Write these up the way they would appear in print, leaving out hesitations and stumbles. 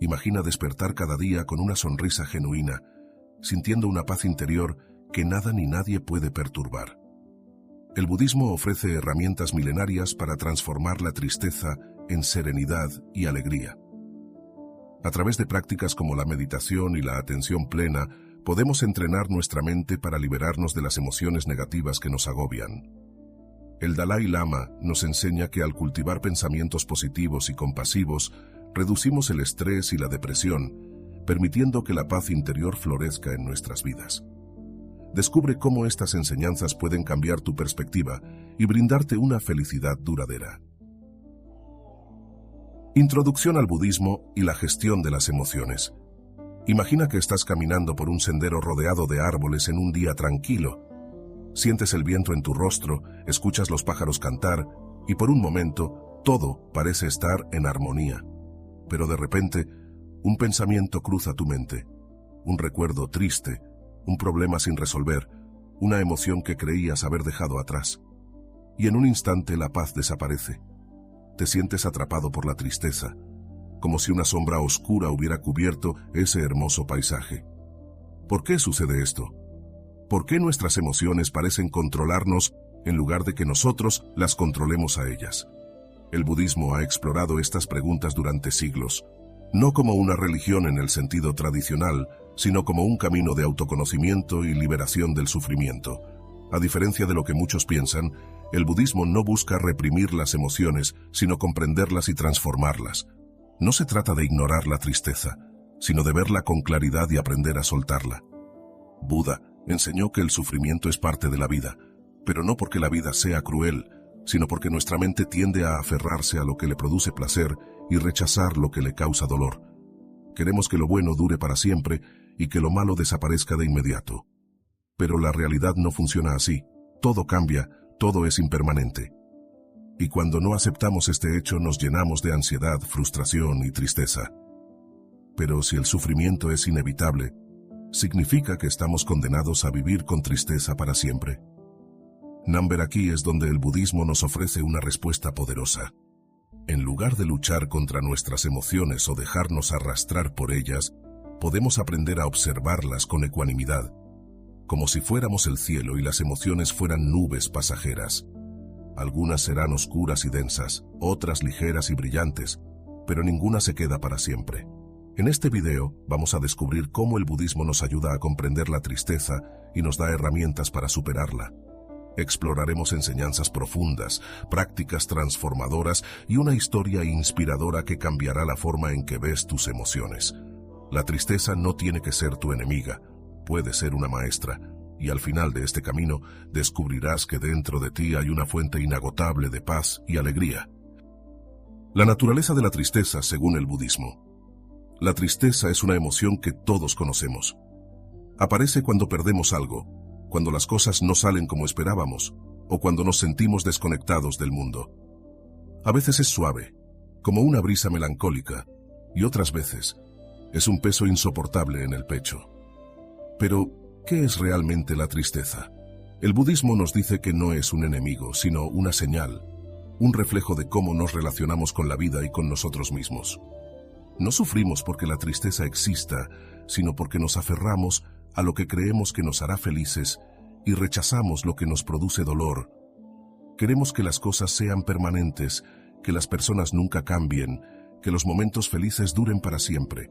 Imagina despertar cada día con una sonrisa genuina, sintiendo una paz interior que nada ni nadie puede perturbar. El budismo ofrece herramientas milenarias para transformar la tristeza en serenidad y alegría. A través de prácticas como la meditación y la atención plena, podemos entrenar nuestra mente para liberarnos de las emociones negativas que nos agobian. El Dalai Lama nos enseña que al cultivar pensamientos positivos y compasivos, reducimos el estrés y la depresión, permitiendo que la paz interior florezca en nuestras vidas. Descubre cómo estas enseñanzas pueden cambiar tu perspectiva y brindarte una felicidad duradera. Introducción al budismo y la gestión de las emociones. Imagina que estás caminando por un sendero rodeado de árboles en un día tranquilo. Sientes el viento en tu rostro, escuchas los pájaros cantar y por un momento todo parece estar en armonía. Pero de repente, un pensamiento cruza tu mente, un recuerdo triste, un problema sin resolver, una emoción que creías haber dejado atrás. Y en un instante la paz desaparece. Te sientes atrapado por la tristeza, como si una sombra oscura hubiera cubierto ese hermoso paisaje. ¿Por qué sucede esto? ¿Por qué nuestras emociones parecen controlarnos en lugar de que nosotros las controlemos a ellas? El budismo ha explorado estas preguntas durante siglos, no como una religión en el sentido tradicional, sino como un camino de autoconocimiento y liberación del sufrimiento. A diferencia de lo que muchos piensan, el budismo no busca reprimir las emociones, sino comprenderlas y transformarlas. No se trata de ignorar la tristeza, sino de verla con claridad y aprender a soltarla. Buda enseñó que el sufrimiento es parte de la vida, pero no porque la vida sea cruel, sino porque nuestra mente tiende a aferrarse a lo que le produce placer y rechazar lo que le causa dolor. Queremos que lo bueno dure para siempre y que lo malo desaparezca de inmediato. Pero la realidad no funciona así. Todo cambia, todo es impermanente. Y cuando no aceptamos este hecho nos llenamos de ansiedad, frustración y tristeza. Pero si el sufrimiento es inevitable, significa que estamos condenados a vivir con tristeza para siempre. Namber aquí es donde el budismo nos ofrece una respuesta poderosa. En lugar de luchar contra nuestras emociones o dejarnos arrastrar por ellas, podemos aprender a observarlas con ecuanimidad, como si fuéramos el cielo y las emociones fueran nubes pasajeras. Algunas serán oscuras y densas, otras ligeras y brillantes, pero ninguna se queda para siempre. En este video vamos a descubrir cómo el budismo nos ayuda a comprender la tristeza y nos da herramientas para superarla. Exploraremos enseñanzas profundas, prácticas transformadoras y una historia inspiradora que cambiará la forma en que ves tus emociones. La tristeza no tiene que ser tu enemiga, puede ser una maestra, y al final de este camino descubrirás que dentro de ti hay una fuente inagotable de paz y alegría. La naturaleza de la tristeza según el budismo. La tristeza es una emoción que todos conocemos. Aparece cuando perdemos algo, cuando las cosas no salen como esperábamos, o cuando nos sentimos desconectados del mundo. A veces es suave, como una brisa melancólica, y otras veces es un peso insoportable en el pecho. Pero, ¿qué es realmente la tristeza? El budismo nos dice que no es un enemigo, sino una señal, un reflejo de cómo nos relacionamos con la vida y con nosotros mismos. No sufrimos porque la tristeza exista, sino porque nos aferramos a lo que creemos que nos hará felices y rechazamos lo que nos produce dolor. Queremos que las cosas sean permanentes, que las personas nunca cambien, que los momentos felices duren para siempre.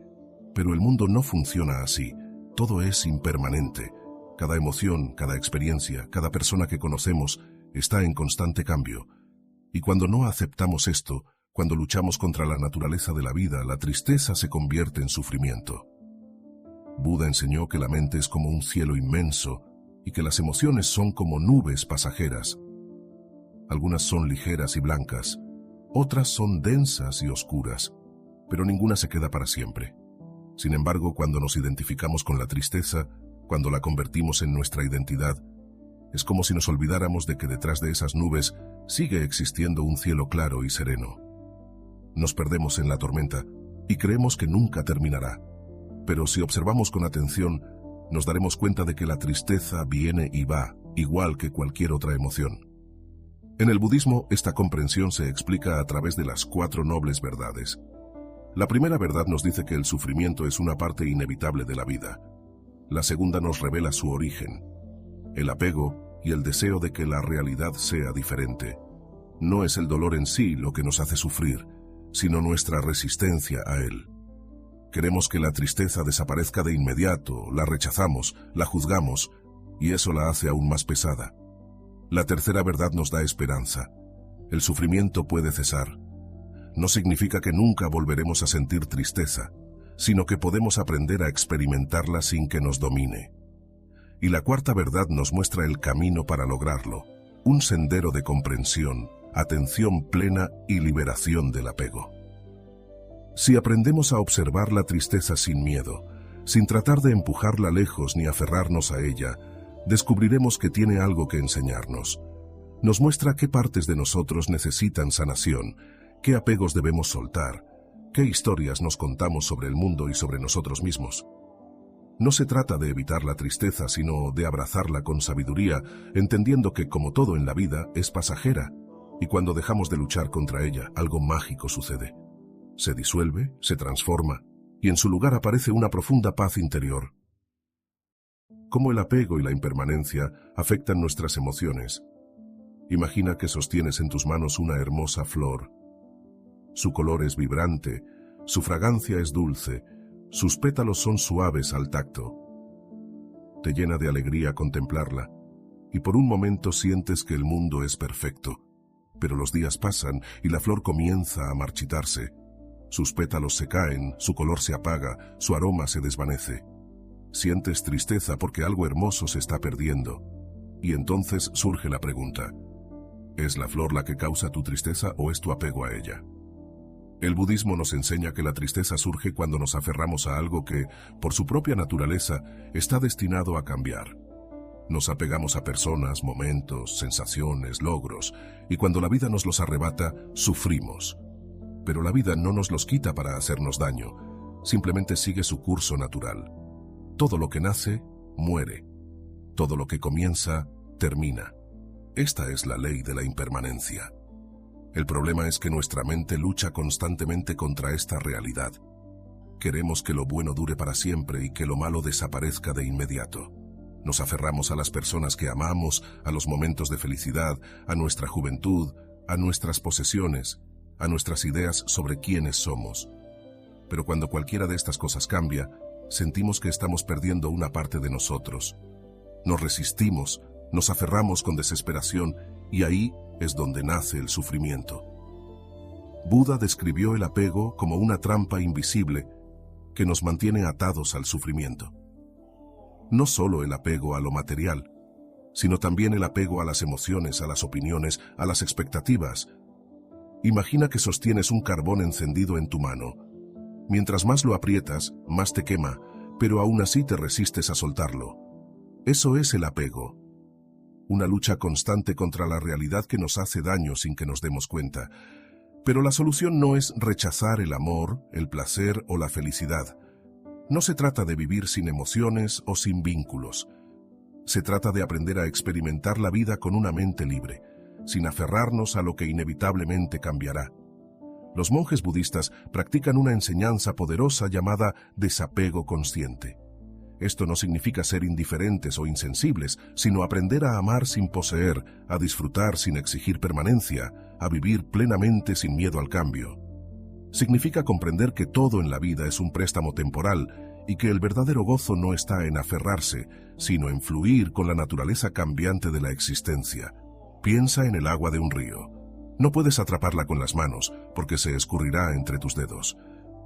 Pero el mundo no funciona así. Todo es impermanente. Cada emoción, cada experiencia, cada persona que conocemos está en constante cambio. Y cuando no aceptamos esto, cuando luchamos contra la naturaleza de la vida, la tristeza se convierte en sufrimiento. Buda enseñó que la mente es como un cielo inmenso y que las emociones son como nubes pasajeras. Algunas son ligeras y blancas, otras son densas y oscuras, pero ninguna se queda para siempre. Sin embargo, cuando nos identificamos con la tristeza, cuando la convertimos en nuestra identidad, es como si nos olvidáramos de que detrás de esas nubes sigue existiendo un cielo claro y sereno. Nos perdemos en la tormenta y creemos que nunca terminará. Pero si observamos con atención, nos daremos cuenta de que la tristeza viene y va, igual que cualquier otra emoción. En el budismo, esta comprensión se explica a través de las 4 nobles verdades. La primera verdad nos dice que el sufrimiento es una parte inevitable de la vida. La segunda nos revela su origen, el apego y el deseo de que la realidad sea diferente. No es el dolor en sí lo que nos hace sufrir, sino nuestra resistencia a él. Queremos que la tristeza desaparezca de inmediato, la rechazamos, la juzgamos, y eso la hace aún más pesada. La tercera verdad nos da esperanza. El sufrimiento puede cesar. No significa que nunca volveremos a sentir tristeza, sino que podemos aprender a experimentarla sin que nos domine. Y la cuarta verdad nos muestra el camino para lograrlo, un sendero de comprensión, atención plena y liberación del apego. Si aprendemos a observar la tristeza sin miedo, sin tratar de empujarla lejos ni aferrarnos a ella, descubriremos que tiene algo que enseñarnos. Nos muestra qué partes de nosotros necesitan sanación, qué apegos debemos soltar, qué historias nos contamos sobre el mundo y sobre nosotros mismos. No se trata de evitar la tristeza, sino de abrazarla con sabiduría, entendiendo que, como todo en la vida, es pasajera, y cuando dejamos de luchar contra ella, algo mágico sucede. Se disuelve, se transforma, y en su lugar aparece una profunda paz interior. Cómo el apego y la impermanencia afectan nuestras emociones. Imagina que sostienes en tus manos una hermosa flor. Su color es vibrante, su fragancia es dulce, sus pétalos son suaves al tacto. Te llena de alegría contemplarla, y por un momento sientes que el mundo es perfecto. Pero los días pasan y la flor comienza a marchitarse. Sus pétalos se caen, su color se apaga, su aroma se desvanece. Sientes tristeza porque algo hermoso se está perdiendo. Y entonces surge la pregunta: ¿es la flor la que causa tu tristeza o es tu apego a ella? El budismo nos enseña que la tristeza surge cuando nos aferramos a algo que, por su propia naturaleza, está destinado a cambiar. Nos apegamos a personas, momentos, sensaciones, logros, y cuando la vida nos los arrebata, sufrimos. Pero la vida no nos los quita para hacernos daño, simplemente sigue su curso natural. Todo lo que nace, muere. Todo lo que comienza, termina. Esta es la ley de la impermanencia. El problema es que nuestra mente lucha constantemente contra esta realidad. Queremos que lo bueno dure para siempre y que lo malo desaparezca de inmediato. Nos aferramos a las personas que amamos, a los momentos de felicidad, a nuestra juventud, a nuestras posesiones, a nuestras ideas sobre quiénes somos. Pero cuando cualquiera de estas cosas cambia, sentimos que estamos perdiendo una parte de nosotros. Nos resistimos, nos aferramos con desesperación y ahí es donde nace el sufrimiento. Buda describió el apego como una trampa invisible que nos mantiene atados al sufrimiento. No solo el apego a lo material, sino también el apego a las emociones, a las opiniones, a las expectativas. Imagina que sostienes un carbón encendido en tu mano. Mientras más lo aprietas, más te quema, pero aún así te resistes a soltarlo. Eso es el apego. Una lucha constante contra la realidad que nos hace daño sin que nos demos cuenta. Pero la solución no es rechazar el amor, el placer o la felicidad. No se trata de vivir sin emociones o sin vínculos. Se trata de aprender a experimentar la vida con una mente libre, sin aferrarnos a lo que inevitablemente cambiará. Los monjes budistas practican una enseñanza poderosa llamada desapego consciente. Esto no significa ser indiferentes o insensibles, sino aprender a amar sin poseer, a disfrutar sin exigir permanencia, a vivir plenamente sin miedo al cambio. Significa comprender que todo en la vida es un préstamo temporal y que el verdadero gozo no está en aferrarse, sino en fluir con la naturaleza cambiante de la existencia. Piensa en el agua de un río. No puedes atraparla con las manos, porque se escurrirá entre tus dedos.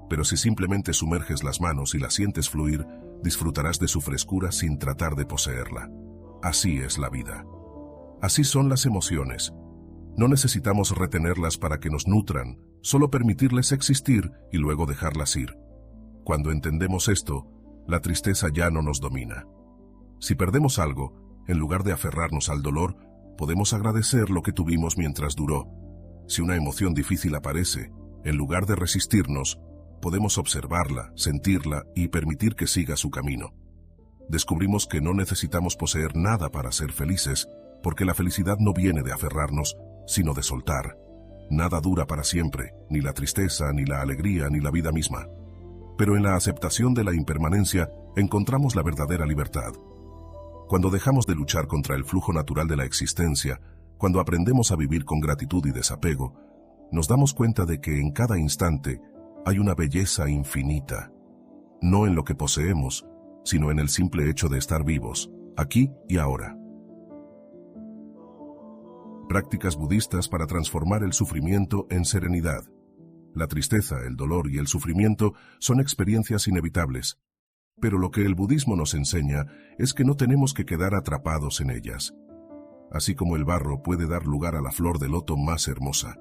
Pero si simplemente sumerges las manos y la sientes fluir, disfrutarás de su frescura sin tratar de poseerla. Así es la vida. Así son las emociones. No necesitamos retenerlas para que nos nutran, solo permitirles existir y luego dejarlas ir. Cuando entendemos esto, la tristeza ya no nos domina. Si perdemos algo, en lugar de aferrarnos al dolor, podemos agradecer lo que tuvimos mientras duró. Si una emoción difícil aparece, en lugar de resistirnos, podemos observarla, sentirla y permitir que siga su camino. Descubrimos que no necesitamos poseer nada para ser felices, porque la felicidad no viene de aferrarnos, sino de soltar. Nada dura para siempre, ni la tristeza, ni la alegría, ni la vida misma. Pero en la aceptación de la impermanencia encontramos la verdadera libertad. Cuando dejamos de luchar contra el flujo natural de la existencia, cuando aprendemos a vivir con gratitud y desapego, nos damos cuenta de que en cada instante hay una belleza infinita, no en lo que poseemos, sino en el simple hecho de estar vivos, aquí y ahora. Prácticas budistas para transformar el sufrimiento en serenidad. La tristeza, el dolor y el sufrimiento son experiencias inevitables, pero lo que el budismo nos enseña es que no tenemos que quedar atrapados en ellas. Así como el barro puede dar lugar a la flor de loto más hermosa,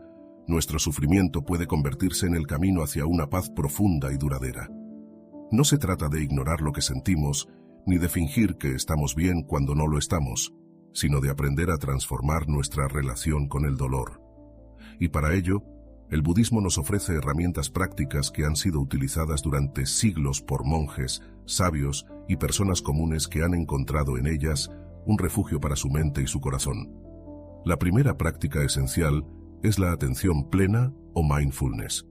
nuestro sufrimiento puede convertirse en el camino hacia una paz profunda y duradera. No se trata de ignorar lo que sentimos, ni de fingir que estamos bien cuando no lo estamos, sino de aprender a transformar nuestra relación con el dolor. Y para ello, el budismo nos ofrece herramientas prácticas que han sido utilizadas durante siglos por monjes, sabios y personas comunes que han encontrado en ellas un refugio para su mente y su corazón. La primera práctica esencial es la atención plena o mindfulness.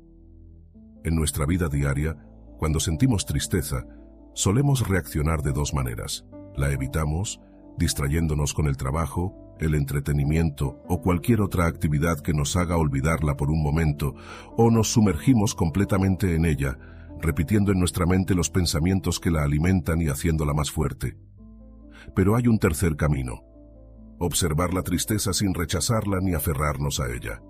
En nuestra vida diaria, cuando sentimos tristeza, solemos reaccionar de dos maneras. La evitamos, distrayéndonos con el trabajo, el entretenimiento o cualquier otra actividad que nos haga olvidarla por un momento, o nos sumergimos completamente en ella, repitiendo en nuestra mente los pensamientos que la alimentan y haciéndola más fuerte. Pero hay un tercer camino: observar la tristeza sin rechazarla ni aferrarnos a ella.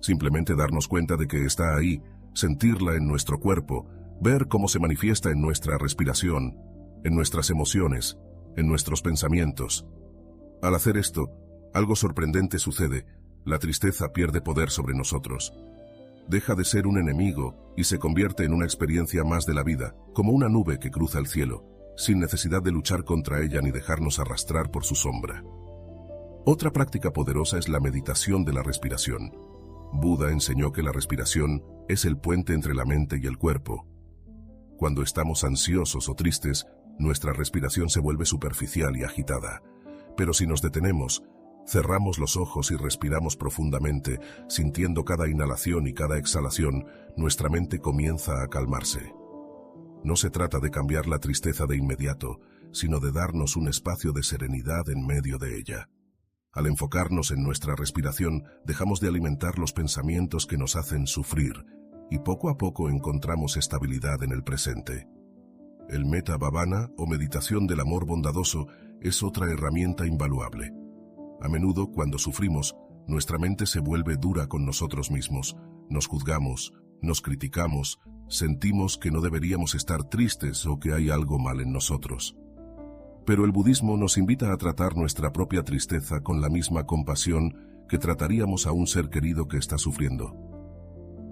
Simplemente darnos cuenta de que está ahí, sentirla en nuestro cuerpo, ver cómo se manifiesta en nuestra respiración, en nuestras emociones, en nuestros pensamientos. Al hacer esto, algo sorprendente sucede: la tristeza pierde poder sobre nosotros. Deja de ser un enemigo y se convierte en una experiencia más de la vida, como una nube que cruza el cielo, sin necesidad de luchar contra ella ni dejarnos arrastrar por su sombra. Otra práctica poderosa es la meditación de la respiración. Buda enseñó que la respiración es el puente entre la mente y el cuerpo. Cuando estamos ansiosos o tristes, nuestra respiración se vuelve superficial y agitada. Pero si nos detenemos, cerramos los ojos y respiramos profundamente, sintiendo cada inhalación y cada exhalación, nuestra mente comienza a calmarse. No se trata de cambiar la tristeza de inmediato, sino de darnos un espacio de serenidad en medio de ella. Al enfocarnos en nuestra respiración, dejamos de alimentar los pensamientos que nos hacen sufrir, y poco a poco encontramos estabilidad en el presente. El Metta Bhavana, o meditación del amor bondadoso, es otra herramienta invaluable. A menudo, cuando sufrimos, nuestra mente se vuelve dura con nosotros mismos, nos juzgamos, nos criticamos, sentimos que no deberíamos estar tristes o que hay algo mal en nosotros. Pero el budismo nos invita a tratar nuestra propia tristeza con la misma compasión que trataríamos a un ser querido que está sufriendo.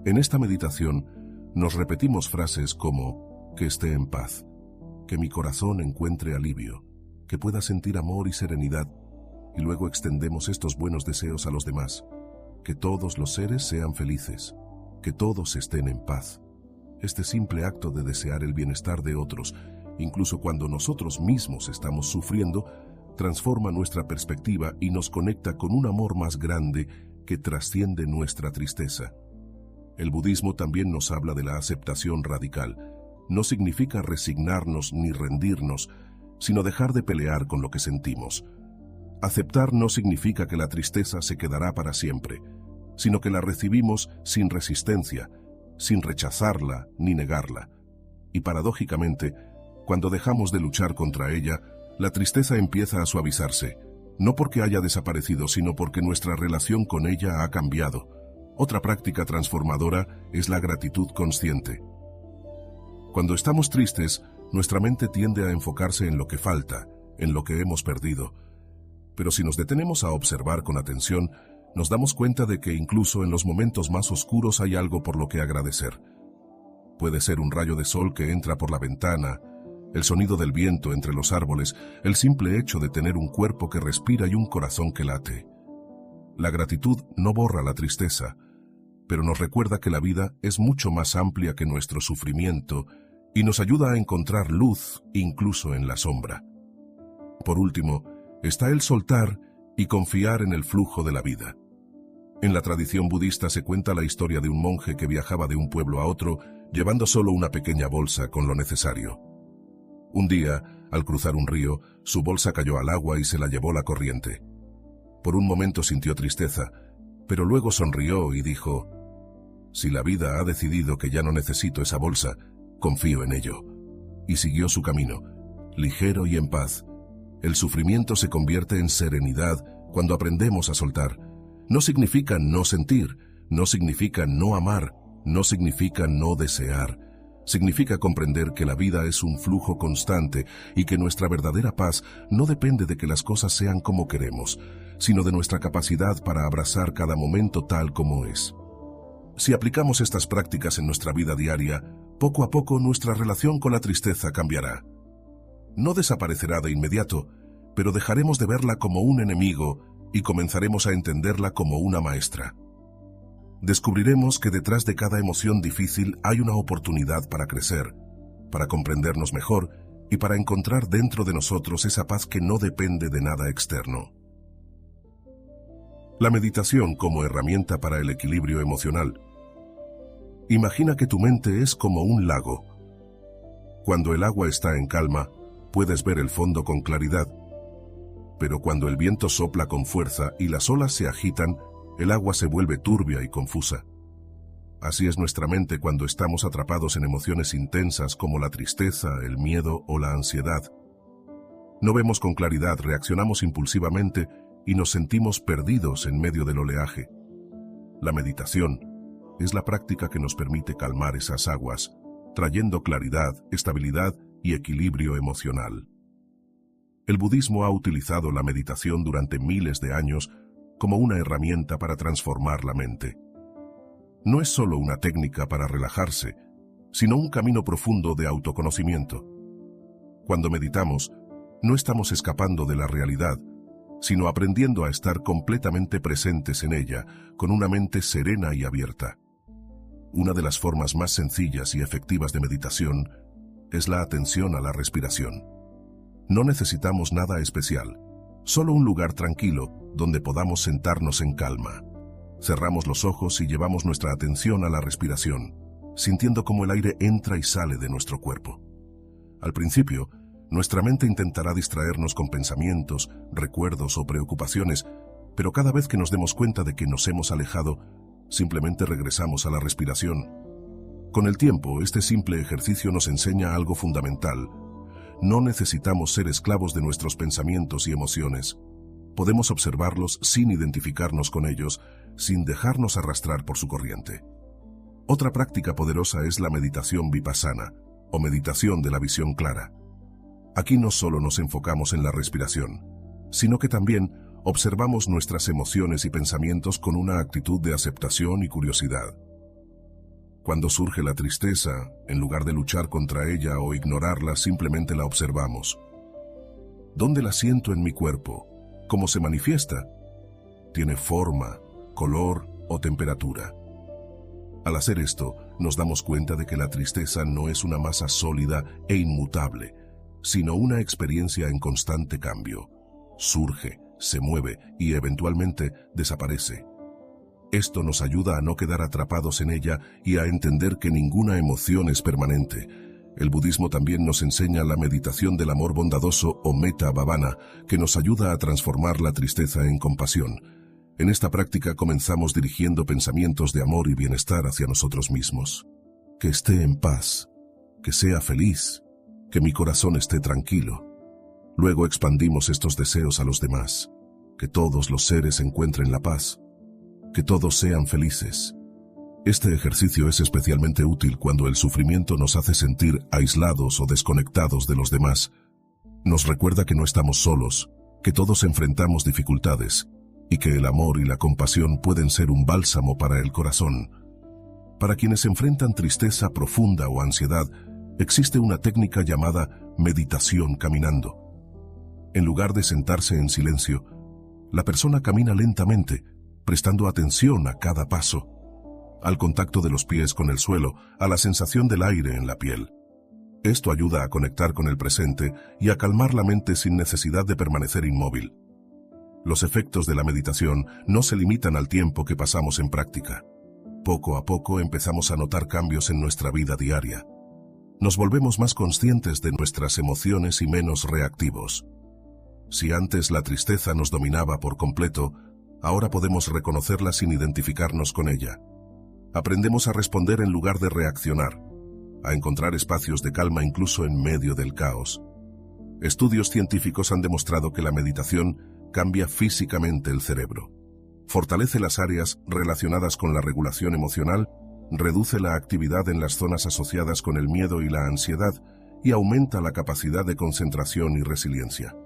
En esta meditación nos repetimos frases como: que esté en paz, que mi corazón encuentre alivio, que pueda sentir amor y serenidad, y luego extendemos estos buenos deseos a los demás: que todos los seres sean felices, que todos estén en paz. Este simple acto de desear el bienestar de otros, incluso cuando nosotros mismos estamos sufriendo, transforma nuestra perspectiva y nos conecta con un amor más grande que trasciende nuestra tristeza. El budismo también nos habla de la aceptación radical. No significa resignarnos ni rendirnos, sino dejar de pelear con lo que sentimos. Aceptar no significa que la tristeza se quedará para siempre, sino que la recibimos sin resistencia, sin rechazarla ni negarla. Y paradójicamente, cuando dejamos de luchar contra ella, la tristeza empieza a suavizarse, no porque haya desaparecido, sino porque nuestra relación con ella ha cambiado. Otra práctica transformadora es la gratitud consciente. Cuando estamos tristes, nuestra mente tiende a enfocarse en lo que falta, en lo que hemos perdido. Pero si nos detenemos a observar con atención, nos damos cuenta de que incluso en los momentos más oscuros hay algo por lo que agradecer. Puede ser un rayo de sol que entra por la ventana, el sonido del viento entre los árboles, el simple hecho de tener un cuerpo que respira y un corazón que late. La gratitud no borra la tristeza, pero nos recuerda que la vida es mucho más amplia que nuestro sufrimiento y nos ayuda a encontrar luz incluso en la sombra. Por último, está el soltar y confiar en el flujo de la vida. En la tradición budista se cuenta la historia de un monje que viajaba de un pueblo a otro, llevando solo una pequeña bolsa con lo necesario. Un día, al cruzar un río, su bolsa cayó al agua y se la llevó la corriente. Por un momento sintió tristeza, pero luego sonrió y dijo: «Si la vida ha decidido que ya no necesito esa bolsa, confío en ello». Y siguió su camino, ligero y en paz. El sufrimiento se convierte en serenidad cuando aprendemos a soltar. No significa no sentir, no significa no amar, no significa no desear. Significa comprender que la vida es un flujo constante y que nuestra verdadera paz no depende de que las cosas sean como queremos, sino de nuestra capacidad para abrazar cada momento tal como es. Si aplicamos estas prácticas en nuestra vida diaria, poco a poco nuestra relación con la tristeza cambiará. No desaparecerá de inmediato, pero dejaremos de verla como un enemigo y comenzaremos a entenderla como una maestra. Descubriremos que detrás de cada emoción difícil hay una oportunidad para crecer, para comprendernos mejor y para encontrar dentro de nosotros esa paz que no depende de nada externo. La meditación como herramienta para el equilibrio emocional. Imagina que tu mente es como un lago. Cuando el agua está en calma, puedes ver el fondo con claridad. Pero cuando el viento sopla con fuerza y las olas se agitan, el agua se vuelve turbia y confusa. Así es nuestra mente cuando estamos atrapados en emociones intensas como la tristeza, el miedo o la ansiedad. No vemos con claridad, reaccionamos impulsivamente y nos sentimos perdidos en medio del oleaje. La meditación es la práctica que nos permite calmar esas aguas, trayendo claridad, estabilidad y equilibrio emocional. El budismo ha utilizado la meditación durante miles de años como una herramienta para transformar la mente. No es solo una técnica para relajarse, sino un camino profundo de autoconocimiento. Cuando meditamos, no estamos escapando de la realidad, sino aprendiendo a estar completamente presentes en ella, con una mente serena y abierta. Una de las formas más sencillas y efectivas de meditación es la atención a la respiración. No necesitamos nada especial, solo un lugar tranquilo donde podamos sentarnos en calma. Cerramos los ojos y llevamos nuestra atención a la respiración, sintiendo cómo el aire entra y sale de nuestro cuerpo. Al principio, nuestra mente intentará distraernos con pensamientos, recuerdos o preocupaciones, pero cada vez que nos demos cuenta de que nos hemos alejado, simplemente regresamos a la respiración. Con el tiempo, este simple ejercicio nos enseña algo fundamental. No necesitamos ser esclavos de nuestros pensamientos y emociones. Podemos observarlos sin identificarnos con ellos, sin dejarnos arrastrar por su corriente. Otra práctica poderosa es la meditación vipassana, o meditación de la visión clara. Aquí no solo nos enfocamos en la respiración, sino que también observamos nuestras emociones y pensamientos con una actitud de aceptación y curiosidad. Cuando surge la tristeza, en lugar de luchar contra ella o ignorarla, simplemente la observamos. ¿Dónde la siento en mi cuerpo? ¿Cómo se manifiesta? ¿Tiene forma, color o temperatura? Al hacer esto, nos damos cuenta de que la tristeza no es una masa sólida e inmutable, sino una experiencia en constante cambio. Surge, se mueve y eventualmente desaparece. Esto nos ayuda a no quedar atrapados en ella y a entender que ninguna emoción es permanente. El budismo también nos enseña la meditación del amor bondadoso o metta bhavana, que nos ayuda a transformar la tristeza en compasión. En esta práctica comenzamos dirigiendo pensamientos de amor y bienestar hacia nosotros mismos. Que esté en paz, que sea feliz, que mi corazón esté tranquilo. Luego expandimos estos deseos a los demás. Que todos los seres encuentren la paz. Que todos sean felices. Este ejercicio es especialmente útil cuando el sufrimiento nos hace sentir aislados o desconectados de los demás. Nos recuerda que no estamos solos, que todos enfrentamos dificultades y que el amor y la compasión pueden ser un bálsamo para el corazón. Para quienes enfrentan tristeza profunda o ansiedad, existe una técnica llamada meditación caminando. En lugar de sentarse en silencio, la persona camina lentamente, prestando atención a cada paso, al contacto de los pies con el suelo, a la sensación del aire en la piel. Esto ayuda a conectar con el presente y a calmar la mente sin necesidad de permanecer inmóvil. Los efectos de la meditación no se limitan al tiempo que pasamos en práctica. Poco a poco empezamos a notar cambios en nuestra vida diaria. Nos volvemos más conscientes de nuestras emociones y menos reactivos. Si antes la tristeza nos dominaba por completo, ahora podemos reconocerla sin identificarnos con ella. Aprendemos a responder en lugar de reaccionar, a encontrar espacios de calma incluso en medio del caos. Estudios científicos han demostrado que la meditación cambia físicamente el cerebro. Fortalece las áreas relacionadas con la regulación emocional, reduce la actividad en las zonas asociadas con el miedo y la ansiedad y aumenta la capacidad de concentración y resiliencia.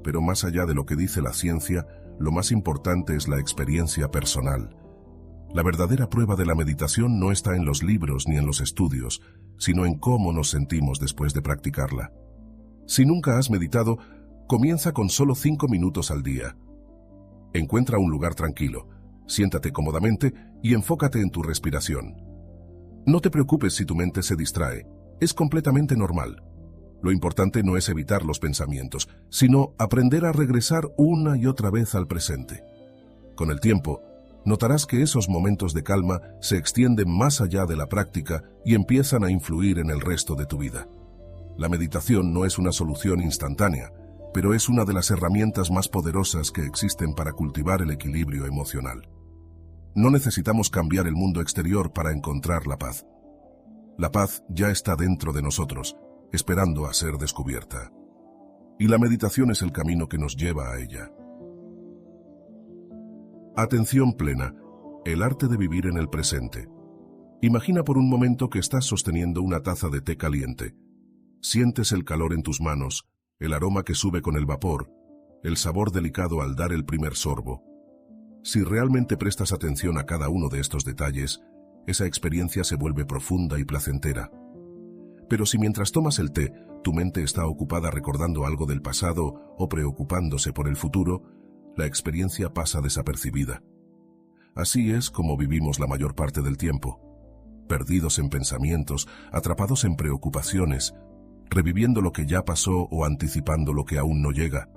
Pero más allá de lo que dice la ciencia, lo más importante es la experiencia personal. La verdadera prueba de la meditación no está en los libros ni en los estudios, sino en cómo nos sentimos después de practicarla. Si nunca has meditado, comienza con solo 5 minutos al día. Encuentra un lugar tranquilo, siéntate cómodamente y enfócate en tu respiración. No te preocupes si tu mente se distrae, es completamente normal. Lo importante no es evitar los pensamientos, sino aprender a regresar una y otra vez al presente. Con el tiempo, notarás que esos momentos de calma se extienden más allá de la práctica y empiezan a influir en el resto de tu vida. La meditación no es una solución instantánea, pero es una de las herramientas más poderosas que existen para cultivar el equilibrio emocional. No necesitamos cambiar el mundo exterior para encontrar la paz. La paz ya está dentro de nosotros, esperando a ser descubierta. Y la meditación es el camino que nos lleva a ella. Atención plena, el arte de vivir en el presente. Imagina por un momento que estás sosteniendo una taza de té caliente. Sientes el calor en tus manos, el aroma que sube con el vapor, el sabor delicado al dar el primer sorbo. Si realmente prestas atención a cada uno de estos detalles, esa experiencia se vuelve profunda y placentera. Pero si mientras tomas el té, tu mente está ocupada recordando algo del pasado o preocupándose por el futuro, la experiencia pasa desapercibida. Así es como vivimos la mayor parte del tiempo, perdidos en pensamientos, atrapados en preocupaciones, reviviendo lo que ya pasó o anticipando lo que aún no llega.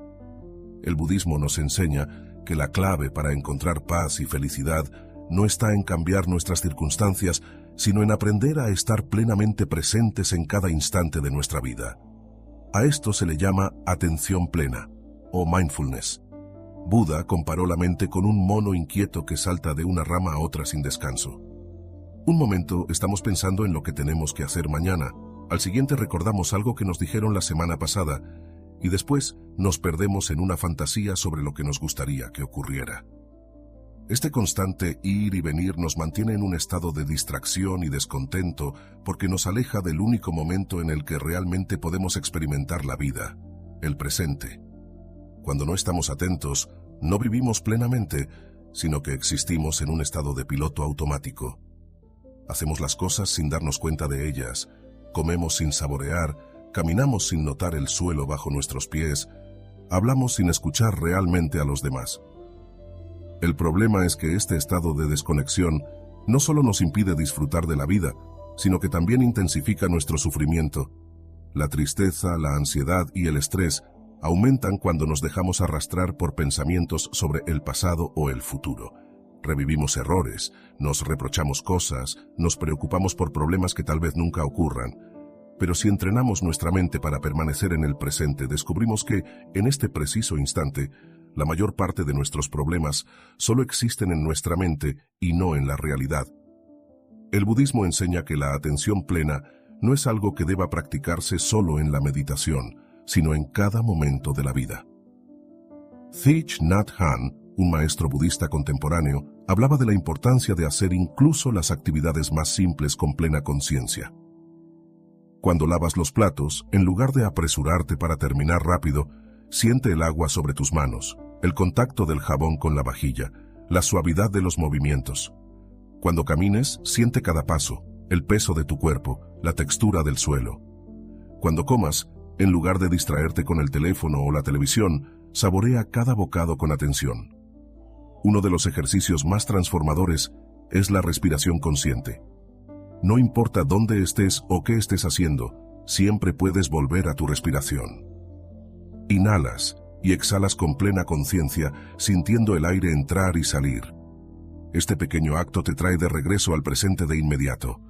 El budismo nos enseña que la clave para encontrar paz y felicidad no está en cambiar nuestras circunstancias, sino en aprender a estar plenamente presentes en cada instante de nuestra vida. A esto se le llama atención plena, o mindfulness. Buda comparó la mente con un mono inquieto que salta de una rama a otra sin descanso. Un momento estamos pensando en lo que tenemos que hacer mañana, al siguiente recordamos algo que nos dijeron la semana pasada, y después nos perdemos en una fantasía sobre lo que nos gustaría que ocurriera. Este constante ir y venir nos mantiene en un estado de distracción y descontento porque nos aleja del único momento en el que realmente podemos experimentar la vida, el presente. Cuando no estamos atentos, no vivimos plenamente, sino que existimos en un estado de piloto automático. Hacemos las cosas sin darnos cuenta de ellas, comemos sin saborear, caminamos sin notar el suelo bajo nuestros pies, hablamos sin escuchar realmente a los demás. El problema es que este estado de desconexión no solo nos impide disfrutar de la vida, sino que también intensifica nuestro sufrimiento. La tristeza, la ansiedad y el estrés aumentan cuando nos dejamos arrastrar por pensamientos sobre el pasado o el futuro. Revivimos errores, nos reprochamos cosas, nos preocupamos por problemas que tal vez nunca ocurran. Pero si entrenamos nuestra mente para permanecer en el presente, descubrimos que, en este preciso instante, la mayor parte de nuestros problemas solo existen en nuestra mente y no en la realidad. El budismo enseña que la atención plena no es algo que deba practicarse solo en la meditación, sino en cada momento de la vida. Thich Nhat Hanh, un maestro budista contemporáneo, hablaba de la importancia de hacer incluso las actividades más simples con plena conciencia. Cuando lavas los platos, en lugar de apresurarte para terminar rápido, siente el agua sobre tus manos, el contacto del jabón con la vajilla, la suavidad de los movimientos. Cuando camines, siente cada paso, el peso de tu cuerpo, la textura del suelo. Cuando comas, en lugar de distraerte con el teléfono o la televisión, saborea cada bocado con atención. Uno de los ejercicios más transformadores es la respiración consciente. No importa dónde estés o qué estés haciendo, siempre puedes volver a tu respiración. Inhalas y exhalas con plena conciencia, sintiendo el aire entrar y salir. Este pequeño acto te trae de regreso al presente de inmediato.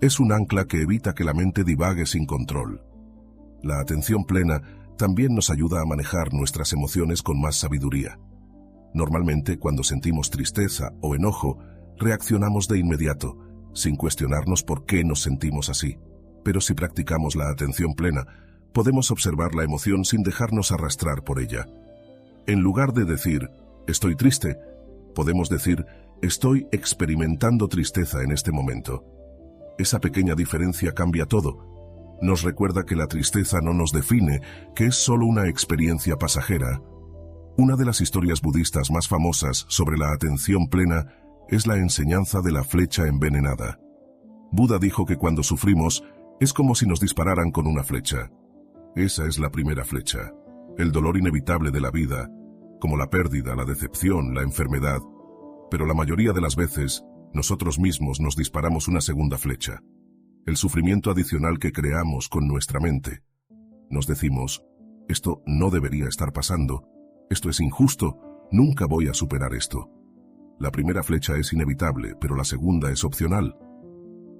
Es un ancla que evita que la mente divague sin control. La atención plena también nos ayuda a manejar nuestras emociones con más sabiduría. Normalmente, cuando sentimos tristeza o enojo, reaccionamos de inmediato, sin cuestionarnos por qué nos sentimos así. Pero si practicamos la atención plena, podemos observar la emoción sin dejarnos arrastrar por ella. En lugar de decir, estoy triste, podemos decir, estoy experimentando tristeza en este momento. Esa pequeña diferencia cambia todo. Nos recuerda que la tristeza no nos define, que es solo una experiencia pasajera. Una de las historias budistas más famosas sobre la atención plena es la enseñanza de la flecha envenenada. Buda dijo que cuando sufrimos, es como si nos dispararan con una flecha. Esa es la primera flecha, el dolor inevitable de la vida, como la pérdida, la decepción, la enfermedad. Pero la mayoría de las veces, nosotros mismos nos disparamos una segunda flecha, el sufrimiento adicional que creamos con nuestra mente. Nos decimos, esto no debería estar pasando, esto es injusto, nunca voy a superar esto. La primera flecha es inevitable, pero la segunda es opcional.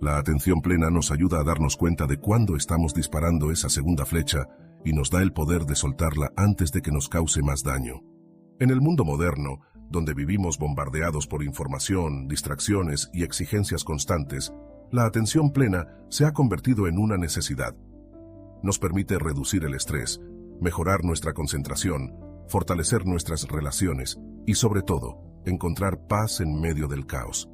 La atención plena nos ayuda a darnos cuenta de cuándo estamos disparando esa segunda flecha y nos da el poder de soltarla antes de que nos cause más daño. En el mundo moderno, donde vivimos bombardeados por información, distracciones y exigencias constantes, la atención plena se ha convertido en una necesidad. Nos permite reducir el estrés, mejorar nuestra concentración, fortalecer nuestras relaciones y, sobre todo, encontrar paz en medio del caos.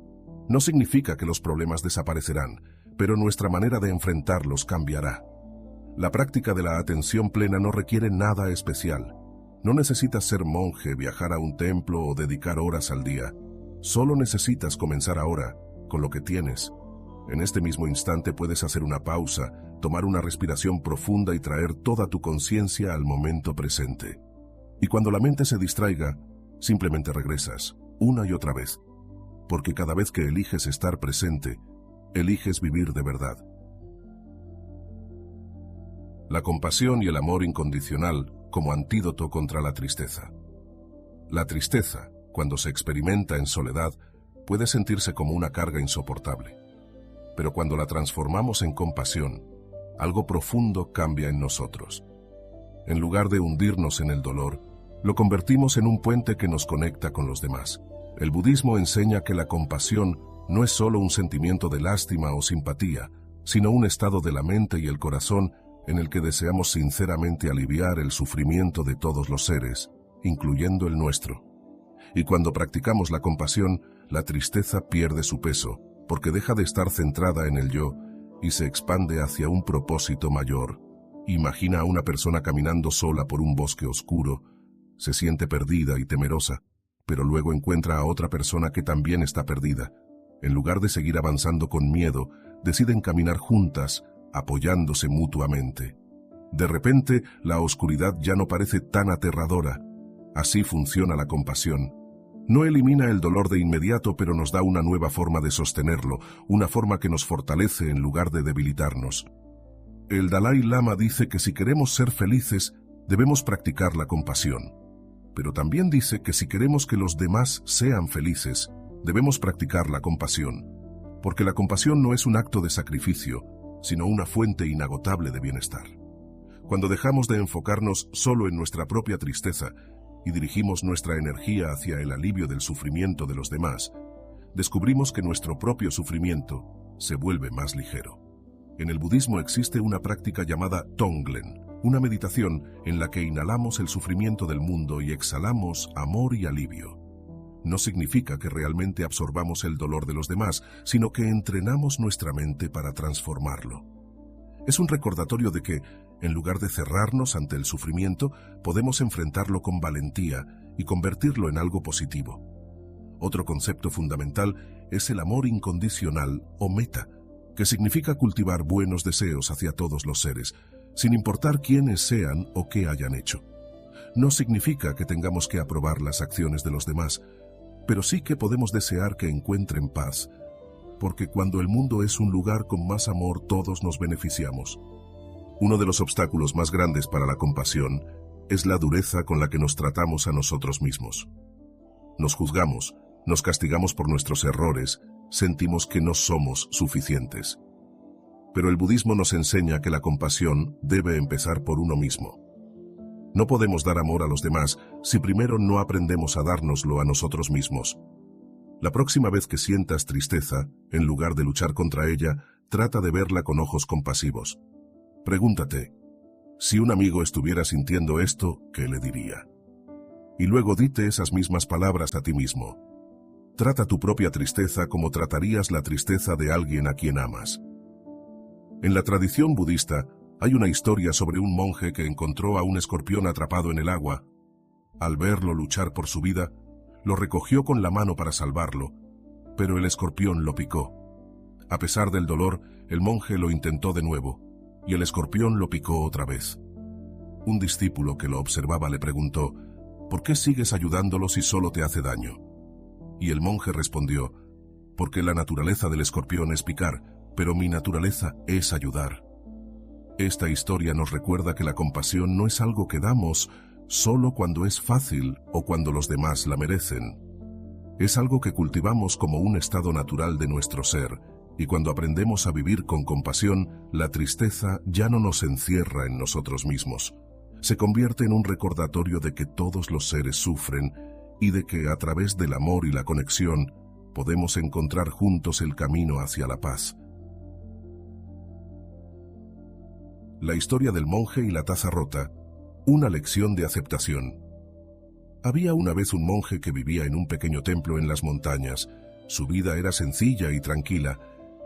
No significa que los problemas desaparecerán, pero nuestra manera de enfrentarlos cambiará. La práctica de la atención plena no requiere nada especial. No necesitas ser monje, viajar a un templo o dedicar horas al día. Solo necesitas comenzar ahora, con lo que tienes. En este mismo instante puedes hacer una pausa, tomar una respiración profunda y traer toda tu conciencia al momento presente. Y cuando la mente se distraiga, simplemente regresas, una y otra vez. Porque cada vez que eliges estar presente, eliges vivir de verdad. La compasión y el amor incondicional como antídoto contra la tristeza. La tristeza, cuando se experimenta en soledad, puede sentirse como una carga insoportable. Pero cuando la transformamos en compasión, algo profundo cambia en nosotros. En lugar de hundirnos en el dolor, lo convertimos en un puente que nos conecta con los demás. El budismo enseña que la compasión no es solo un sentimiento de lástima o simpatía, sino un estado de la mente y el corazón en el que deseamos sinceramente aliviar el sufrimiento de todos los seres, incluyendo el nuestro. Y cuando practicamos la compasión, la tristeza pierde su peso, porque deja de estar centrada en el yo y se expande hacia un propósito mayor. Imagina a una persona caminando sola por un bosque oscuro, se siente perdida y temerosa, pero luego encuentra a otra persona que también está perdida. En lugar de seguir avanzando con miedo, deciden caminar juntas, apoyándose mutuamente. De repente, la oscuridad ya no parece tan aterradora. Así funciona la compasión. No elimina el dolor de inmediato, pero nos da una nueva forma de sostenerlo, una forma que nos fortalece en lugar de debilitarnos. El Dalai Lama dice que si queremos ser felices, debemos practicar la compasión. Pero también dice que si queremos que los demás sean felices, debemos practicar la compasión. Porque la compasión no es un acto de sacrificio, sino una fuente inagotable de bienestar. Cuando dejamos de enfocarnos solo en nuestra propia tristeza y dirigimos nuestra energía hacia el alivio del sufrimiento de los demás, descubrimos que nuestro propio sufrimiento se vuelve más ligero. En el budismo existe una práctica llamada Tonglen, una meditación en la que inhalamos el sufrimiento del mundo y exhalamos amor y alivio. No significa que realmente absorbamos el dolor de los demás, sino que entrenamos nuestra mente para transformarlo. Es un recordatorio de que, en lugar de cerrarnos ante el sufrimiento, podemos enfrentarlo con valentía y convertirlo en algo positivo. Otro concepto fundamental es el amor incondicional o metta, que significa cultivar buenos deseos hacia todos los seres, sin importar quiénes sean o qué hayan hecho. No significa que tengamos que aprobar las acciones de los demás, pero sí que podemos desear que encuentren paz, porque cuando el mundo es un lugar con más amor, todos nos beneficiamos. Uno de los obstáculos más grandes para la compasión es la dureza con la que nos tratamos a nosotros mismos. Nos juzgamos, nos castigamos por nuestros errores, sentimos que no somos suficientes. Pero el budismo nos enseña que la compasión debe empezar por uno mismo. No podemos dar amor a los demás si primero no aprendemos a dárnoslo a nosotros mismos. La próxima vez que sientas tristeza, en lugar de luchar contra ella, trata de verla con ojos compasivos. Pregúntate, si un amigo estuviera sintiendo esto, ¿qué le diría? Y luego dite esas mismas palabras a ti mismo. Trata tu propia tristeza como tratarías la tristeza de alguien a quien amas. En la tradición budista, hay una historia sobre un monje que encontró a un escorpión atrapado en el agua. Al verlo luchar por su vida, lo recogió con la mano para salvarlo, pero el escorpión lo picó. A pesar del dolor, el monje lo intentó de nuevo, y el escorpión lo picó otra vez. Un discípulo que lo observaba le preguntó, ¿por qué sigues ayudándolo si solo te hace daño? Y el monje respondió, porque la naturaleza del escorpión es picar, pero mi naturaleza es ayudar. Esta historia nos recuerda que la compasión no es algo que damos solo cuando es fácil o cuando los demás la merecen. Es algo que cultivamos como un estado natural de nuestro ser, y cuando aprendemos a vivir con compasión, la tristeza ya no nos encierra en nosotros mismos. Se convierte en un recordatorio de que todos los seres sufren y de que a través del amor y la conexión podemos encontrar juntos el camino hacia la paz. La historia del monje y la taza rota, una lección de aceptación. Había una vez un monje que vivía en un pequeño templo en las montañas. Su vida era sencilla y tranquila.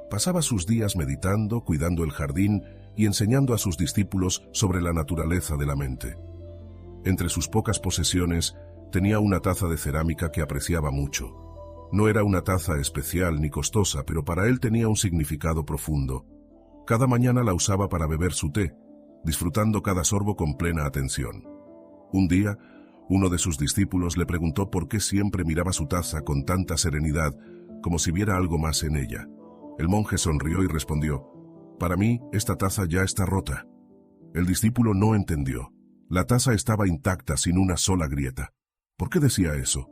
Pasaba sus días meditando, cuidando el jardín y enseñando a sus discípulos sobre la naturaleza de la mente. Entre sus pocas posesiones, tenía una taza de cerámica que apreciaba mucho. No era una taza especial ni costosa, pero para él tenía un significado profundo. Cada mañana la usaba para beber su té, disfrutando cada sorbo con plena atención. Un día, uno de sus discípulos le preguntó por qué siempre miraba su taza con tanta serenidad, como si viera algo más en ella. El monje sonrió y respondió, «Para mí, esta taza ya está rota». El discípulo no entendió. La taza estaba intacta, sin una sola grieta. ¿Por qué decía eso?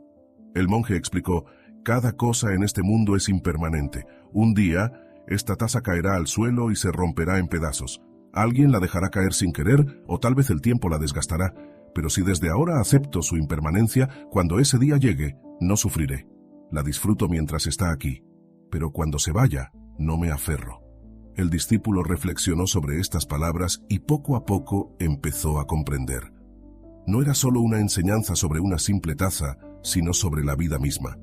El monje explicó, «Cada cosa en este mundo es impermanente. Un día, esta taza caerá al suelo y se romperá en pedazos. Alguien la dejará caer sin querer o tal vez el tiempo la desgastará. Pero si desde ahora acepto su impermanencia, cuando ese día llegue, no sufriré. La disfruto mientras está aquí. Pero cuando se vaya, no me aferro». El discípulo reflexionó sobre estas palabras y poco a poco empezó a comprender. No era solo una enseñanza sobre una simple taza, sino sobre la vida misma.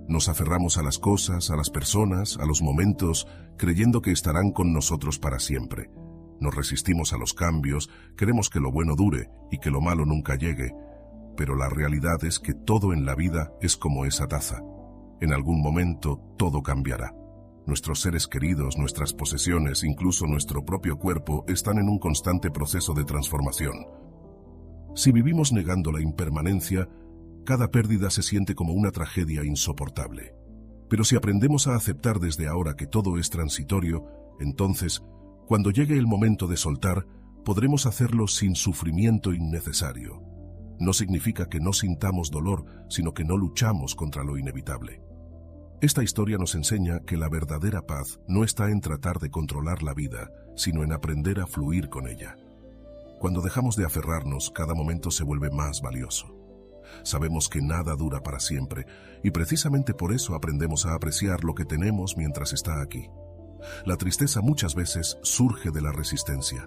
Nos aferramos a las cosas, a las personas, a los momentos, creyendo que estarán con nosotros para siempre. Nos resistimos a los cambios, queremos que lo bueno dure y que lo malo nunca llegue. Pero la realidad es que todo en la vida es como esa taza. En algún momento todo cambiará. Nuestros seres queridos, nuestras posesiones, incluso nuestro propio cuerpo, están en un constante proceso de transformación. Si vivimos negando la impermanencia, cada pérdida se siente como una tragedia insoportable. Pero si aprendemos a aceptar desde ahora que todo es transitorio, entonces, cuando llegue el momento de soltar, podremos hacerlo sin sufrimiento innecesario. No significa que no sintamos dolor, sino que no luchamos contra lo inevitable. Esta historia nos enseña que la verdadera paz no está en tratar de controlar la vida, sino en aprender a fluir con ella. Cuando dejamos de aferrarnos, cada momento se vuelve más valioso. Sabemos que nada dura para siempre, y precisamente por eso aprendemos a apreciar lo que tenemos mientras está aquí. La tristeza muchas veces surge de la resistencia.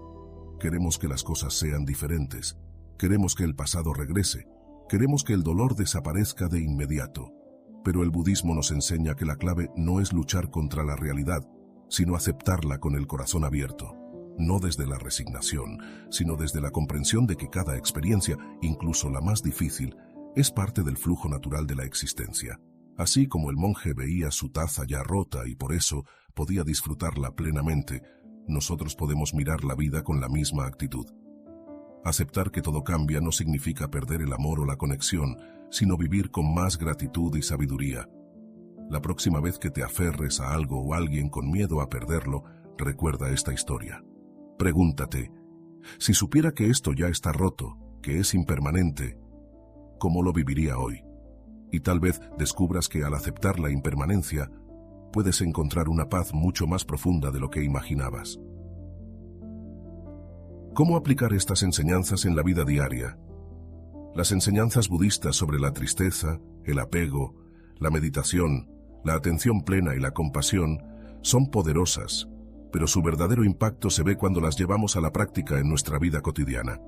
Queremos que las cosas sean diferentes. Queremos que el pasado regrese. Queremos que el dolor desaparezca de inmediato. Pero el budismo nos enseña que la clave no es luchar contra la realidad, sino aceptarla con el corazón abierto. No desde la resignación, sino desde la comprensión de que cada experiencia, incluso la más difícil, es parte del flujo natural de la existencia. Así como el monje veía su taza ya rota y por eso podía disfrutarla plenamente, nosotros podemos mirar la vida con la misma actitud. Aceptar que todo cambia no significa perder el amor o la conexión, sino vivir con más gratitud y sabiduría. La próxima vez que te aferres a algo o alguien con miedo a perderlo, recuerda esta historia. Pregúntate, si supiera que esto ya está roto, que es impermanente, ¿cómo lo viviría hoy? Y tal vez descubras que al aceptar la impermanencia, puedes encontrar una paz mucho más profunda de lo que imaginabas. ¿Cómo aplicar estas enseñanzas en la vida diaria? Las enseñanzas budistas sobre la tristeza, el apego, la meditación, la atención plena y la compasión son poderosas, pero su verdadero impacto se ve cuando las llevamos a la práctica en nuestra vida cotidiana.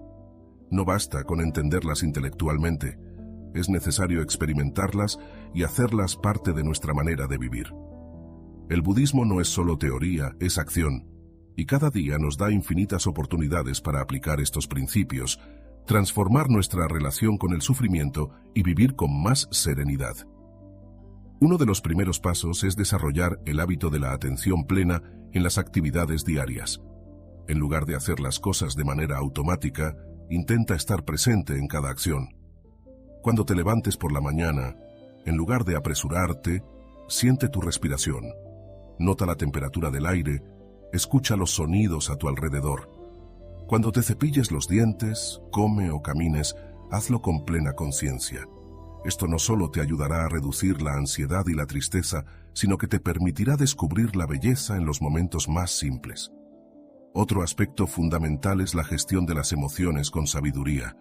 No basta con entenderlas intelectualmente, es necesario experimentarlas y hacerlas parte de nuestra manera de vivir. El budismo no es solo teoría, es acción, y cada día nos da infinitas oportunidades para aplicar estos principios, transformar nuestra relación con el sufrimiento y vivir con más serenidad. Uno de los primeros pasos es desarrollar el hábito de la atención plena en las actividades diarias. En lugar de hacer las cosas de manera automática, intenta estar presente en cada acción. Cuando te levantes por la mañana, en lugar de apresurarte, siente tu respiración. Nota la temperatura del aire, escucha los sonidos a tu alrededor. Cuando te cepilles los dientes, come o camines, hazlo con plena conciencia. Esto no solo te ayudará a reducir la ansiedad y la tristeza, sino que te permitirá descubrir la belleza en los momentos más simples. Otro aspecto fundamental es la gestión de las emociones con sabiduría.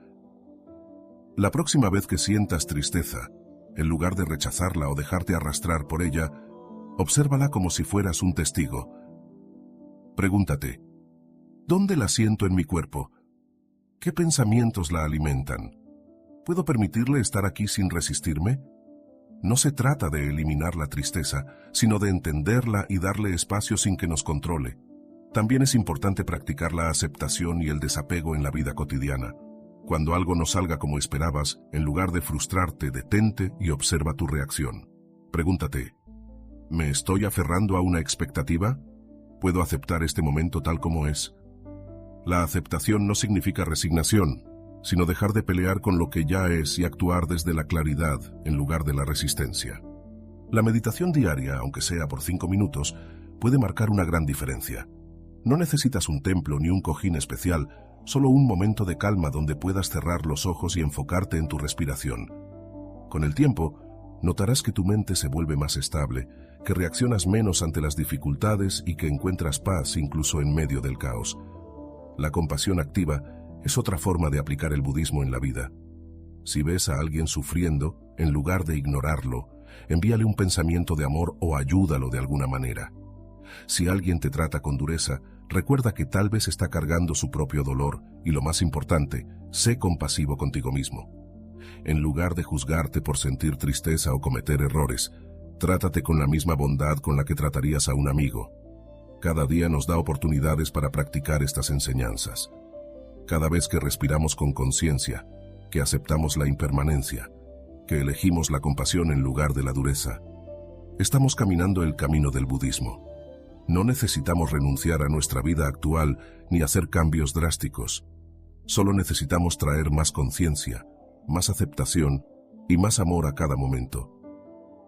La próxima vez que sientas tristeza, en lugar de rechazarla o dejarte arrastrar por ella, obsérvala como si fueras un testigo. Pregúntate, ¿dónde la siento en mi cuerpo? ¿Qué pensamientos la alimentan? ¿Puedo permitirle estar aquí sin resistirme? No se trata de eliminar la tristeza, sino de entenderla y darle espacio sin que nos controle. También es importante practicar la aceptación y el desapego en la vida cotidiana. Cuando algo no salga como esperabas, en lugar de frustrarte, detente y observa tu reacción. Pregúntate, ¿me estoy aferrando a una expectativa? ¿Puedo aceptar este momento tal como es? La aceptación no significa resignación, sino dejar de pelear con lo que ya es y actuar desde la claridad en lugar de la resistencia. La meditación diaria, aunque sea por 5 minutos, puede marcar una gran diferencia. No necesitas un templo ni un cojín especial, solo un momento de calma donde puedas cerrar los ojos y enfocarte en tu respiración. Con el tiempo, notarás que tu mente se vuelve más estable, que reaccionas menos ante las dificultades y que encuentras paz incluso en medio del caos. La compasión activa es otra forma de aplicar el budismo en la vida. Si ves a alguien sufriendo, en lugar de ignorarlo, envíale un pensamiento de amor o ayúdalo de alguna manera. Si alguien te trata con dureza, recuerda que tal vez está cargando su propio dolor y, lo más importante, sé compasivo contigo mismo. En lugar de juzgarte por sentir tristeza o cometer errores, trátate con la misma bondad con la que tratarías a un amigo. Cada día nos da oportunidades para practicar estas enseñanzas. Cada vez que respiramos con conciencia, que aceptamos la impermanencia, que elegimos la compasión en lugar de la dureza, estamos caminando el camino del budismo. No necesitamos renunciar a nuestra vida actual ni hacer cambios drásticos. Solo necesitamos traer más conciencia, más aceptación y más amor a cada momento.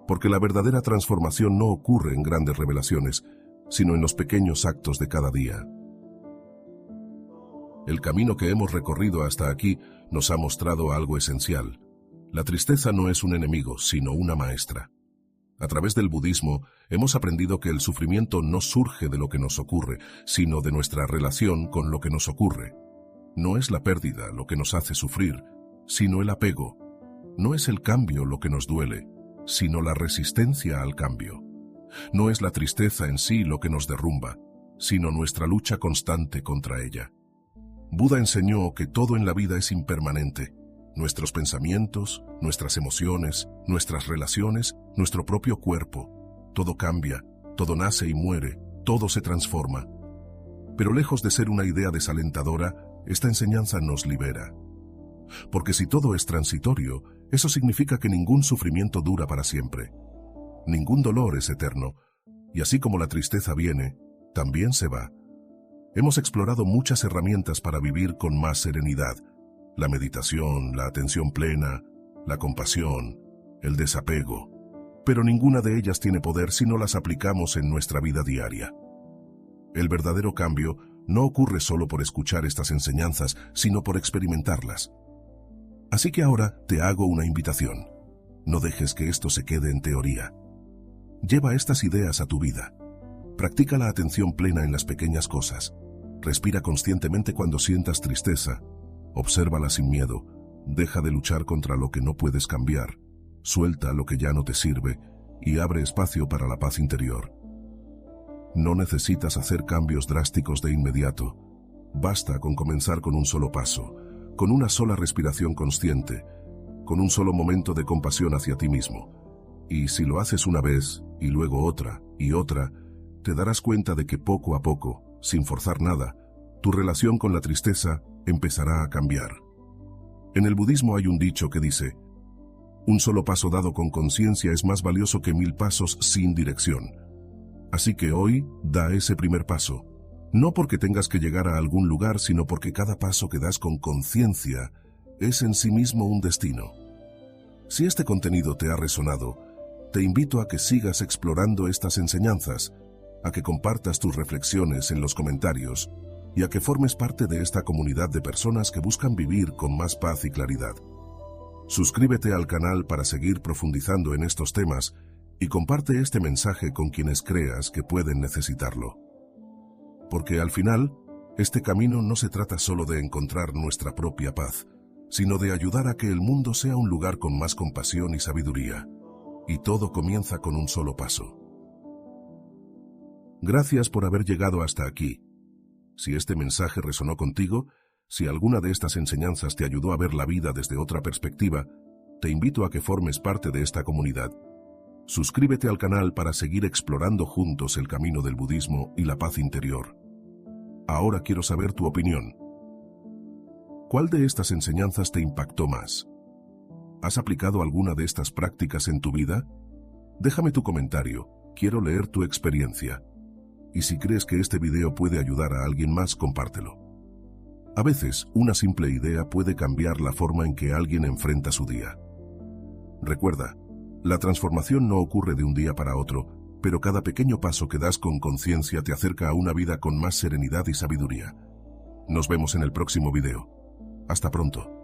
Porque la verdadera transformación no ocurre en grandes revelaciones, sino en los pequeños actos de cada día. El camino que hemos recorrido hasta aquí nos ha mostrado algo esencial. La tristeza no es un enemigo, sino una maestra. A través del budismo, hemos aprendido que el sufrimiento no surge de lo que nos ocurre, sino de nuestra relación con lo que nos ocurre. No es la pérdida lo que nos hace sufrir, sino el apego. No es el cambio lo que nos duele, sino la resistencia al cambio. No es la tristeza en sí lo que nos derrumba, sino nuestra lucha constante contra ella. Buda enseñó que todo en la vida es impermanente. Nuestros pensamientos, nuestras emociones, nuestras relaciones, nuestro propio cuerpo. Todo cambia, todo nace y muere, todo se transforma. Pero lejos de ser una idea desalentadora, esta enseñanza nos libera. Porque si todo es transitorio, eso significa que ningún sufrimiento dura para siempre. Ningún dolor es eterno, y así como la tristeza viene, también se va. Hemos explorado muchas herramientas para vivir con más serenidad. La meditación, la atención plena, la compasión, el desapego. Pero ninguna de ellas tiene poder si no las aplicamos en nuestra vida diaria. El verdadero cambio no ocurre solo por escuchar estas enseñanzas, sino por experimentarlas. Así que ahora te hago una invitación. No dejes que esto se quede en teoría. Lleva estas ideas a tu vida. Practica la atención plena en las pequeñas cosas. Respira conscientemente cuando sientas tristeza. Obsérvala sin miedo. Deja de luchar contra lo que no puedes cambiar. Suelta lo que ya no te sirve y abre espacio para la paz interior. No necesitas hacer cambios drásticos de inmediato. Basta con comenzar con un solo paso, con una sola respiración consciente, con un solo momento de compasión hacia ti mismo. Y si lo haces una vez, y luego otra, y otra, te darás cuenta de que poco a poco, sin forzar nada, tu relación con la tristeza empezará a cambiar. En el budismo hay un dicho que dice: un solo paso dado con conciencia es más valioso que 1000 pasos sin dirección. Así que hoy, da ese primer paso. No porque tengas que llegar a algún lugar, sino porque cada paso que das con conciencia es en sí mismo un destino. Si este contenido te ha resonado, te invito a que sigas explorando estas enseñanzas, a que compartas tus reflexiones en los comentarios y a que formes parte de esta comunidad de personas que buscan vivir con más paz y claridad. Suscríbete al canal para seguir profundizando en estos temas y comparte este mensaje con quienes creas que pueden necesitarlo. Porque al final, este camino no se trata solo de encontrar nuestra propia paz, sino de ayudar a que el mundo sea un lugar con más compasión y sabiduría. Y todo comienza con un solo paso. Gracias por haber llegado hasta aquí. Si este mensaje resonó contigo, si alguna de estas enseñanzas te ayudó a ver la vida desde otra perspectiva, te invito a que formes parte de esta comunidad. Suscríbete al canal para seguir explorando juntos el camino del budismo y la paz interior. Ahora quiero saber tu opinión. ¿Cuál de estas enseñanzas te impactó más? ¿Has aplicado alguna de estas prácticas en tu vida? Déjame tu comentario, quiero leer tu experiencia. Y si crees que este video puede ayudar a alguien más, compártelo. A veces, una simple idea puede cambiar la forma en que alguien enfrenta su día. Recuerda, la transformación no ocurre de un día para otro, pero cada pequeño paso que das con conciencia te acerca a una vida con más serenidad y sabiduría. Nos vemos en el próximo video. Hasta pronto.